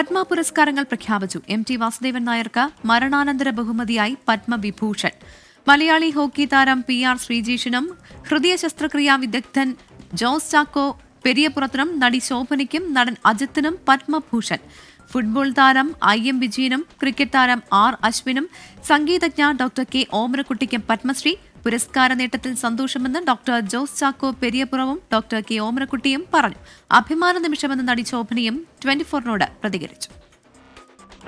പത്മ പുരസ്കാരങ്ങൾ പ്രഖ്യാപിച്ചു. M T Vasudevan നായർക്ക് മരണാനന്തര ബഹുമതിയായി പത്മവിഭൂഷൺ. മലയാളി ഹോക്കി താരം പി ആർ ശ്രീജേഷിനും ഹൃദയ ശസ്ത്രക്രിയാ വിദഗ്ധൻ ജോസ് ചാക്കോ പെരിയപുറത്തിനും നടി ശോഭനയ്ക്കും നടൻ അജിത്തിനും പത്മഭൂഷൺ. ഫുട്ബോൾ താരം IM വിജയനും ക്രിക്കറ്റ് താരം R അശ്വിനും സംഗീതജ്ഞ ഡോക്ടർ കെ ഓമനക്കുട്ടിക്കും പത്മശ്രീ. പുരസ്കാര നേട്ടത്തിൽ സന്തോഷമെന്ന് ഡോക്ടർ ജോസ് ചാക്കോ പെരിയപുറവും ഡോക്ടർ കെ ഓമനക്കുട്ടിയും പറഞ്ഞു. അഭിമാന നിമിഷമെന്ന് നടി ശോഭനയും 24നോട് പ്രതികരിച്ചു.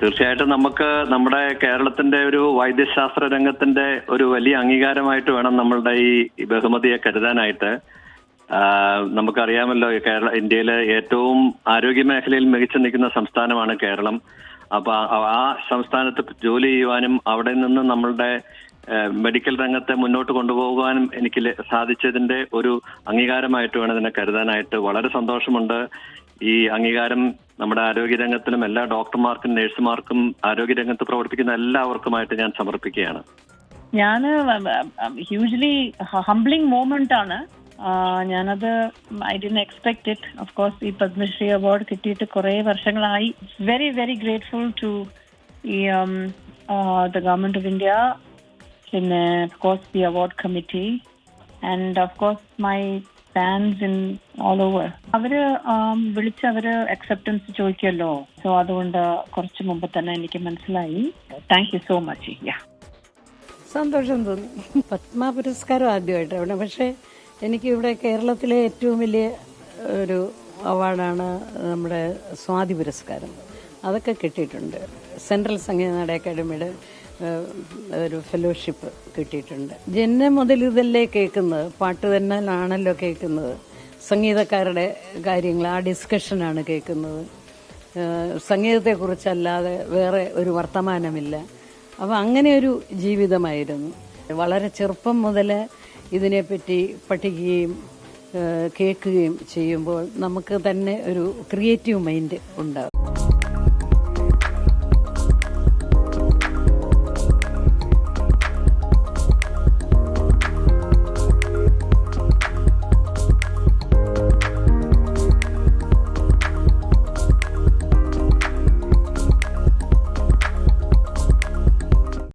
തീർച്ചയായിട്ടും നമുക്ക് നമ്മുടെ കേരളത്തിന്റെ ഒരു വൈദ്യശാസ്ത്ര രംഗത്തിന്റെ ഒരു വലിയ അംഗീകാരമായിട്ട് വേണം നമ്മളുടെ ഈ ബഹുമതിയെ കരുതാനായിട്ട്. നമുക്കറിയാമല്ലോ, ഇന്ത്യയിലെ ഏറ്റവും ആരോഗ്യ മേഖലയിൽ മികച്ചു നിൽക്കുന്ന സംസ്ഥാനമാണ് കേരളം. അപ്പൊ ആ സംസ്ഥാനത്ത് ജോലി ചെയ്യുവാനും അവിടെ നിന്ന് നമ്മളുടെ മെഡിക്കൽ രംഗത്തെ മുന്നോട്ട് കൊണ്ടുപോകാനും എനിക്ക് സാധിച്ചതിന്റെ ഒരു അംഗീകാരമായിട്ട് വേണം ഇതിനെ കരുതാനായിട്ട്. വളരെ സന്തോഷമുണ്ട്. ഈ അംഗീകാരം നമ്മുടെ ആരോഗ്യരംഗത്തിലും എല്ലാ ഡോക്ടർമാർക്കും നഴ്സുമാർക്കും ആരോഗ്യരംഗത്ത് പ്രവർത്തിക്കുന്ന എല്ലാവർക്കുമായിട്ട് ഞാൻ സമർപ്പിക്കുകയാണ്. ഞാൻ ഹ്യൂജ്ലി ഹംബ്ലിംഗ് മൊമെന്റ് ആണ്. ഞാനത് I didn't expect it. Of course ഈ പത്മശ്രീ അവാർഡ് കിട്ടിയിട്ട് കുറെ വർഷങ്ങളായി. വെരി വെരി ഗ്രേറ്റ്ഫുൾ ടു ഈ ദ ഗവൺമെന്റ് ഓഫ് ഇന്ത്യ, പിന്നെ of course the award committee and of course my fans in all over. അവര് വിളിച്ച് അക്സെപ്റ്റൻസ് ചോദിക്കുമല്ലോ. സോ അതുകൊണ്ട് കുറച്ച് മുമ്പ് തന്നെ എനിക്ക് മനസ്സിലായി. Thank you so much. സന്തോഷം തോന്നി. പത്മ പുരസ്കാരം ആദ്യമായിട്ടാണ്. പക്ഷേ എനിക്കിവിടെ കേരളത്തിലെ ഏറ്റവും വലിയ ഒരു അവാർഡാണ് നമ്മുടെ സ്വാതി പുരസ്കാരം. അതൊക്കെ കിട്ടിയിട്ടുണ്ട്. സെൻട്രൽ സംഗീത അക്കാദമിയുടെ ഒരു ഫെലോഷിപ്പ് കിട്ടിയിട്ടുണ്ട്. ജന്മം മുതൽ ഇതല്ലേ കേൾക്കുന്നത്, പാട്ട് തന്നെ ആണല്ലോ കേൾക്കുന്നത്. സംഗീതക്കാരുടെ കാര്യങ്ങൾ, ആ ഡിസ്കഷനാണ് കേൾക്കുന്നത്. സംഗീതത്തെക്കുറിച്ചല്ലാതെ വേറെ ഒരു വർത്തമാനമില്ല. അപ്പോൾ അങ്ങനെ ഒരു ജീവിതമായിരുന്നു. വളരെ ചെറുപ്പം മുതൽ ഇതിനെപ്പറ്റി പഠിക്കുകയും കേൾക്കുകയും ചെയ്യുമ്പോൾ നമുക്ക് തന്നെ ഒരു ക്രിയേറ്റീവ് മൈൻഡ് ഉണ്ടാകും.